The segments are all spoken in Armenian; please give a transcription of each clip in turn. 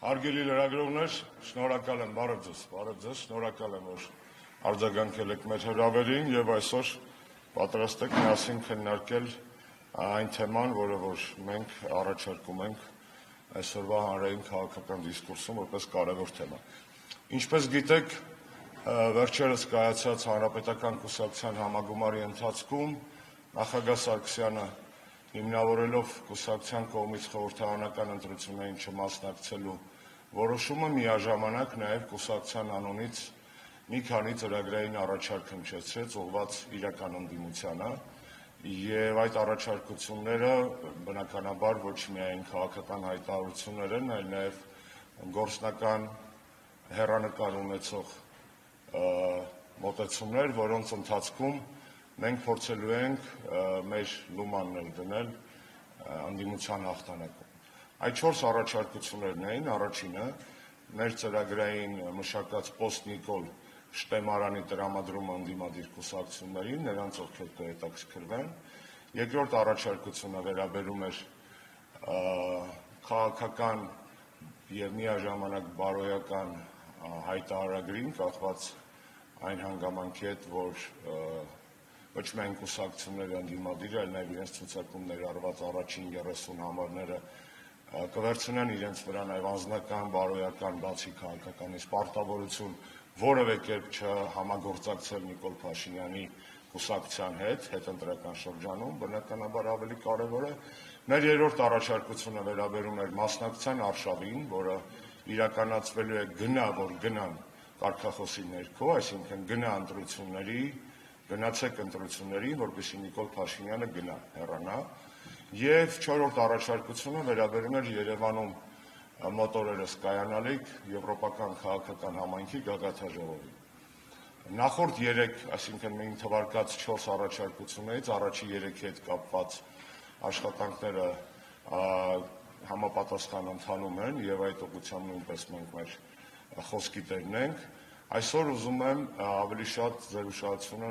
Հարգելի լրագրողներ, շնորհակալ եմ, բարև ձեզ, շնորհակալ եմ, որ արձագանքել եք մեր հրավերին եւ այսօր պատրաստ եք միասին քննարկել այն թեման, որը որ մենք առաջարկում ենք այսօրվա հանրային քաղաքական դիսկուրսում որպես կարևոր թեմա։ Ինչպես գիտեք, վերջերս կայացած հանրապետական կուսակցության համագումարի ընթացքում նախագահ Սարգսյանը հիմնավորելով կուսակցության կողմից խորհրդարանական ընտրություններին չմասնակցելու որոշումը միաժամանակ նաև կուսակցության անունից մի քանի ծրագրային առաջարկ հնչեցրեց ուղղված իրական ընդդիմությանը եւ այդ առաջարկությունները բնականաբար ոչ միայն քաղաքական հայտարարություններ են, այլ նաև գործնական հեռանկար ունեցող մոտեցումներ, որոնց ընթացքում մենք փորձելու ենք մեր լումաններ դնել ընդդիմության հաղթանակում։ Այդ 4 առաջարկություններն էին, առաջինը մեր ծրագրային մշակած Պոստնիկոլ շտեմարանի տրամադրումը ընդդիմադիր կուսակցություններին, նրանց ովքեր կհետաքրքրվեն։ Երկրորդ առաջարկությունը վերաբերում էր քաղաքական եւ միաժամանակ բարոյական հայտարարագրին, կախված այն հանգամանքի հետ, որ ոչ միայն կուսակցությունները ընդդիմադիր, այլ նաև իրենց ցուցակում ներառված առաջին 30 համարները կվերցնեն իրենց վրա նաև անձնական, բարոյական, բացի քաղաքականից պարտավորություն որևէ կերպ չհամագործակցել Նիկոլ Փաշինյանի կուսակցության հետ հետընտրական շրջանում, բնականաբար ավելի կարևոր է։ Մեր երրորդ առաջարկությունը վերաբերում էր մասնակցության արշավին, որը իրականացվելու է գնան կարգախոսի ներքո, այսինքն գնացեք ընտրությունների, որպեսզի Նիկոլ Փաշինյանը գնա, հեռանա, եւ չորրորդ առաջարկությունը վերաբերում էր Երևանում մոտորերս կայանալիք եվրոպական քաղաքական համայնքի գագաթաժողովին։ Նախորդ 3, այսինքն մենք թվարկած 4 առաջարկություններից առաջի 3-ի հետ կապված աշխատանքները համապատասխան ընթանում են եւ այդ ուղղությամբ նույնպես մենք մեր խոսքի տերն ենք։ Այսօր ուզում եմ ավելի շատ ձեր ուշադրությունը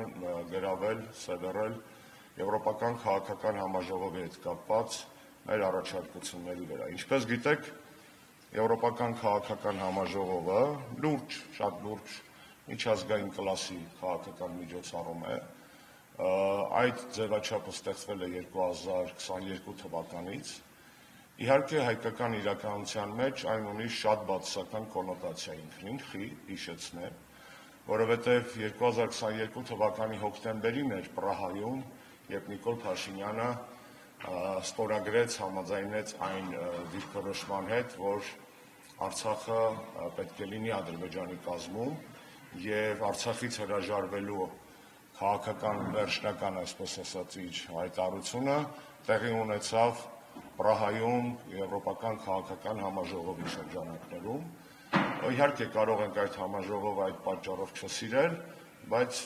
գրավել, սևեռել եվրոպական քաղաքական համաժողովի հետ կապված մեր առաջարկությունների վրա։ Ինչպես գիտեք, եվրոպական քաղաքական համաժողովը շատ լուրջ միջազգային կլասի քաղաքական միջոցառում է։ Այդ ձևաչափը ստեղծվել է 2022 թվականից։ Իհարկե հայկական իրականության մեջ այն ունի շատ բացասական կոնոտացիա ինքնին, հիշեցնեմ, որովհետև 2022 թվականի հոկտեմբերին էր Պրահայում, երբ Նիկոլ Փաշինյանը ստորագրեց, համաձայնեց այն դիրքորոշման հետ, որ Արցախը պետք է լինի Ադրբեջանի կազմում եւ Արցախից հրաժարվելու քաղաքական վերջնական, այսպես ասած, իր հայտարարությունը տեղի ունեցավ Պրահայում եվրոպական քաղաքական համաժողովի շրջանակներում։ Իհարկե կարող ենք այդ համաժողովը այդ պատճառով չսիրել, բայց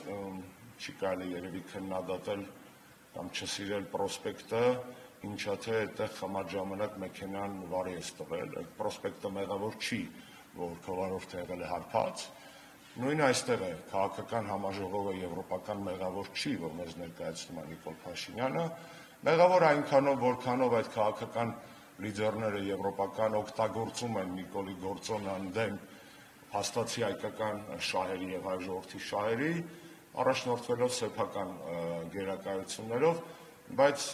չի կարելի երևի քննադատել կամ չսիրել պրոսպեկտը, ինչա թե այդտեղ խմած ժամանակ մեքենան վարի է տվել, այդ պրոսպեկտը մեղավոր չի, որ քվարորդը եղել է հարբած։ Նույնը այստեղ է, քաղաքական համաժողովը եվրոպական մեղավոր չի, որ մեզ ներկայացնում է Նիկոլ Փաշինյանը, մեղավոր այնքանով, որքանով այդ քաղաքական լիդերները եվրոպական օգտագործում են Նիկոլի գործոնը ընդդեմ հաստատի հայկական շահերի եւ հայ ժողովրդի շահերի, առաջնորդվելով սեփական գերակայություններով, բայց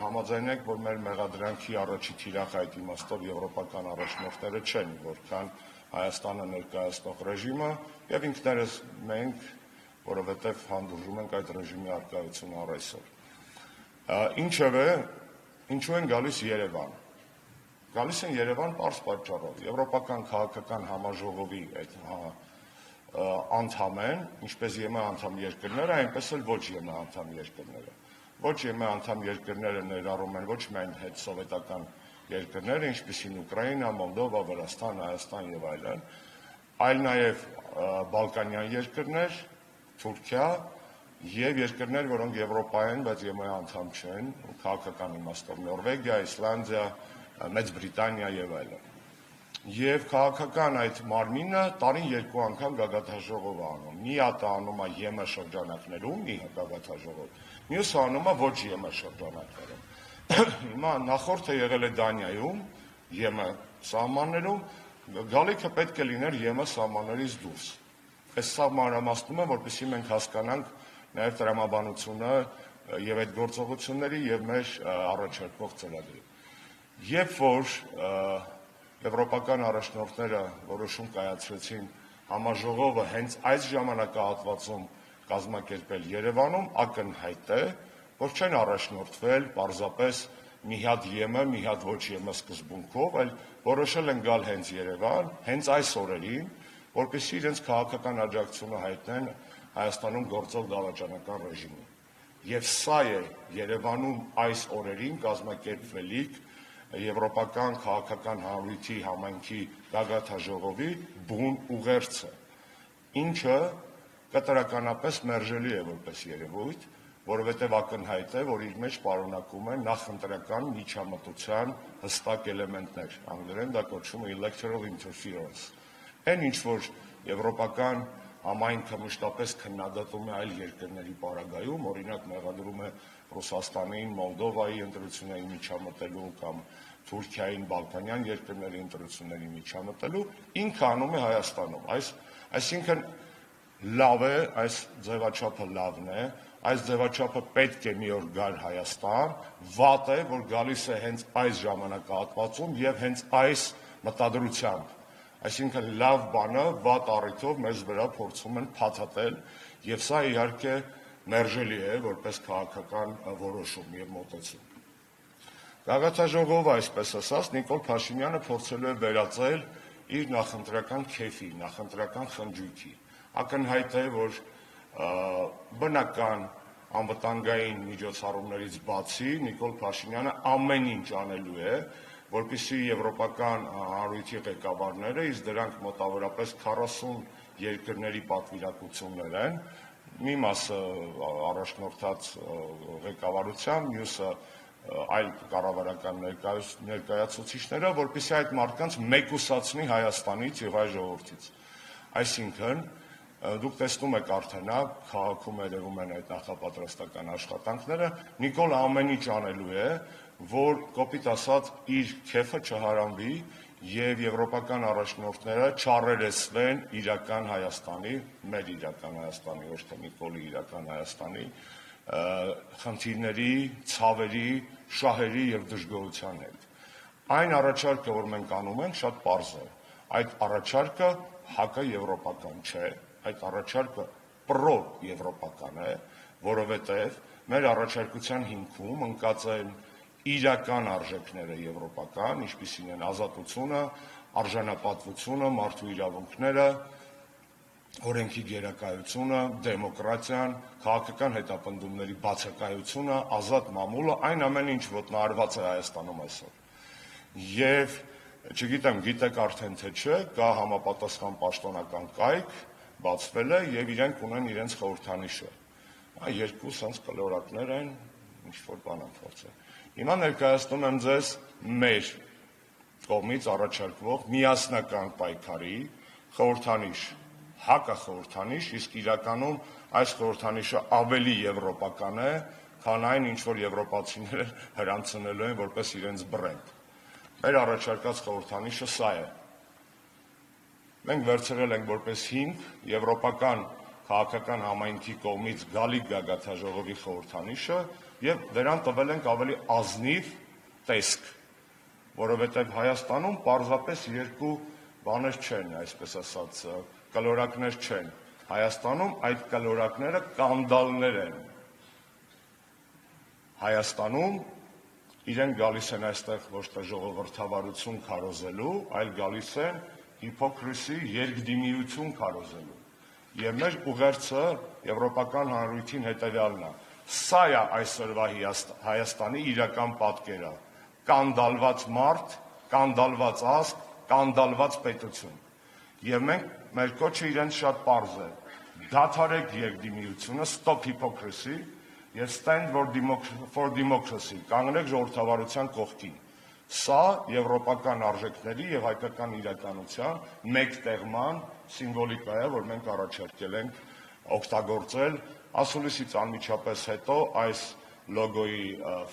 համաձայնենք, որ մեր մեղադրանքի առաջի թիրախը այդ իմաստով եվրոպական առաջնորդները չեն, որքան Հայաստանը ներկայացնող ռեժիմը եւ ինքներս մենք, որովհետեւ հանդուրժում ենք այդ ռեժիմի արկայությունը առ այսօր։ Ինչևէ, ինչու են գալիս Երևան։ Գալիս են Երևան պարզ պատճառով։ Եվրոպական քաղաքական համաժողովի այդ անդամ են, ինչպես ԵՄ անդամ երկրները, այնպես էլ ոչ ԵՄ անդամ երկրները։ Ոչ ԵՄ անդամ երկրները ներառում են ոչ միայն հետսովետական երկրները, ինչպիսին Ուկրաինա, Մոլդովա, Վրաստան, Հայաստան եւ այլն, այլ նաեւ բալկանյան երկրներ, Թուրքիա եւ երկրներ, որոնք Եվրոպա են, բայց ԵՄ անդամ չեն, քաղաքական իմաստով Նորվեգիա, Իսլանդիա, Մեծ Բրիտանիա եւ այլն։ Եվ քաղաքական այդ մարմինը տարին 2 անգամ գագաթաժողով է անում։ Մի հատ անում է ԵՄ շրջանակներում, մի գագաթաժողով, մյուսը անում է ոչ ԵՄ շրջանակներում։ Հիմա նախորդը եղել է Դանիայում, ԵՄ սահմաններում, գալիքը պետք է լիներ ԵՄ սահմաններից դուրս։ Այս սա մանրամասնում է, որպեսզի մենք հասկանանք նաև տրամաբանությունը եւ այդ գործողությունների եւ մեր առաջարկող ծրագրի։ Երբ որ եվրոպական առաջնորդները որոշում կայացրեցին համաժողովը հենց այս ժամանակահատվածում կազմակերպել Երևանում, ակնհայտ է, որ չեն առաջնորդվել պարզապես մի հատ ԵՄ, մի հատ ոչ ԵՄ սկզբունքով, այլ որոշել են գալ հենց Երևան, հենց այս օրերին, որպեսզի իրենց քաղաքական աջակցությունը հայտնեն Հայաստանում գործող դավաճանական ռեժիմին։ Եվ սա է Երևանում այս օրերին կազմակերպվելիք Եվրոպական քաղաքական հանրույթի համայնքի գագաթնաժողովի բուն ուղերձը, ինչը կտրականապես մերժելի է որպես երևույթ, որովհետև ակնհայտ է, որ իր մեջ պարունակում է նախընտրական միջամտության հստակ էլեմենտներ, անգլերեն դա կոչվում է electoral interference։ Այն ինչ որ եվրոպական համայնքը մշտապես քննադատում է այլ երկրների պարագայում, օրինակ մեղադրում է Ռուսաստանին, Մոլդովայի ընտրությունների միջամտելու կամ Թուրքիային, Բալկանյան երկրների ընտրությունների միջամտելու, ինքը անում է Հայաստանում։ Այսինքն լավ է, այս ձևաչափը լավն է, այս ձևաչափը պետք է մի օր գար Հայաստան, վատ է, որ գալիս է հենց այս ժամանակահատվածում եւ հենց այս մտադրությամբ։ Այսինքն լավ բանը վատ առիթով մեզ վրա փորձում են փաթաթել եւ սա իհարկե մերժելի է որպես քաղաքական որոշում եւ մոտեցում։ Գագաթնաժողովը, այսպես ասած, Նիկոլ Փաշինյանը փորձելու է վերածել իր նախընտրական քեֆի, նախընտրական խնջույքի։ Ակնհայտ է, որ բնական անվտանգային միջոցառումներից բացի Նիկոլ Փաշինյանը ամեն ինչ անելու է, որպեսզի եվրոպական հանրույթի ղեկավարները, իսկ դրանք մոտավորապես 40 երկրների պատվիրակություններ են, մի մասը առաջնորդած ղեկավարությամբ, մյուսը այլ կառավարական ներկայացուցիչները, որպեսզի այդ մարդկանց մեկուսացնի Հայաստանից եւ այ ժողովրդից։ Այսինքն դուք տեսնում եք արդեն, քաղաքում երևում են այդ նախապատրաստական աշխատանքները, Նիկոլը ամեն ինչ անելու է, որ կոպիտ ասած իր քեֆը չհարանվի եւ եվրոպական առաջնորդները չառերեսվեն իրական Հայաստանի, մեր իրական Հայաստանի, ոչ թե Նիկոլի իրական Հայաստանի խնդիրների, ցավերի, շահերի եւ դժգոհության հետ։ Այն առաջարկը, որ մենք անում ենք, շատ պարզ է։ Այդ առաջարկը հակաեվրոպական չէ, այդ առաջարկը պրո-եվրոպական է, որովհետև մեր առաջարկության հիմքում ընկած են իրական արժեքները եվրոպական, ինչպիսին են ազատությունը, արժանապատվությունը, մարդու իրավունքները, օրենքի գերակայությունը, դեմոկրատիան, քաղաքական հետապնդումների բացակայությունը, ազատ մամուլը, այն ամեն ինչ ոտնահարված է Հայաստանում այսօր։ Եվ չգիտեմ, գիտեք արդեն թե չէ, կա համապատասխան պաշտոնական կայք, բացվել է եւ իրենք ունեն իրենց խորհրդանիշը։ Երկու սենց կլորակներ են, ինչ-որ բան են փորձել։ Հիմա ներկայացնում եմ ձեզ մեր կողմից առաջարկվող միասնական պայքարի խորհրդանիշ, հակախորհրդանիշ, իսկ իրականում այս խորհրդանիշը ավելի եվրոպական է, քան այն, ինչ որ եվրոպացիները հրանցնելու են որպես իրենց բրենդ։ Մեր առաջարկած խորհրդանիշը սա է։ Մենք վերցրել ենք որպես հիմք եվրոպական քաղաքական համայնքի կողմից գալիք գագաթնաժողովի խորհրդանիշը եւ դրան տվել ենք ավելի ազնիվ տեսք, որովհետեւ Հայաստանում պարզապես երկու բաներ չեն, այսպես ասած, կլորակներ չեն։ Հայաստանում այդ կլորակները կանդալներ են։ Հայաստանում իրենք գալիս են այստեղ ոչ թե ժողովրդավարություն քարոզելու, այլ գալիս են հիպոկրիսի երկդիմիություն քարոզելու։ Եվ մեր ուղերձը եվրոպական հանրույթին հետևյալն է. սա է այսօրվա Հայաստանի իրական պատկերը, կանդալված մարդ, կանդալված ազգ, կանդալված պետություն։ Եվ մեր կոչը իրենց շատ պարզ է, դադարեք երկդիմիությունը, stop hypocrisy եւ stand for democracy, կանգնեք ժողովրդավարության կողքին։ Սա եվրոպական արժեքների եւ հայկական իրականության մեկտեղման սիմվոլիկա է, որ մենք առաջարկել ենք օգտագործել ասուլիսից անմիջապես հետո այս լոգոյի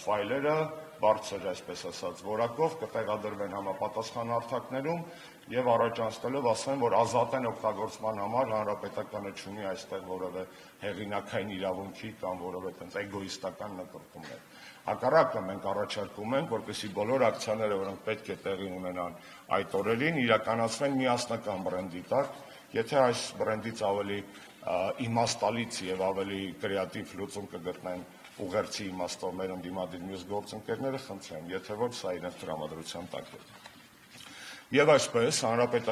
ֆայլերը բարձր, այսպես ասած, որակով կտեղադրվեն համապատասխան հարթակներում եւ առաջանցնելով ասեմ, որ ազատեն օգտագործման համար հանրապետականը չունի այստեղ որևէ հեղինակային իրավունքի կամ որևէ այդպես էգոիստական նկատումներ։ Հակառակը մենք առաջարկում ենք, որպեսզի բոլոր ակցիաները, որոնք պետք է տեղի ունենան այդ օրերին, իրականացվեն միասնական բրենդի տակ, եթե այս բրենդից ավելի իմաստալից եւ ավելի կրեատիվ լուծում կգտնեն ուղերձի իմաստով մեր ընդդիմադիր մյուս գործընկերները, խնդրեմ, եթե ոչ սա իրենց տրամադրության տակ է։ Եվ այսպես հանրապետական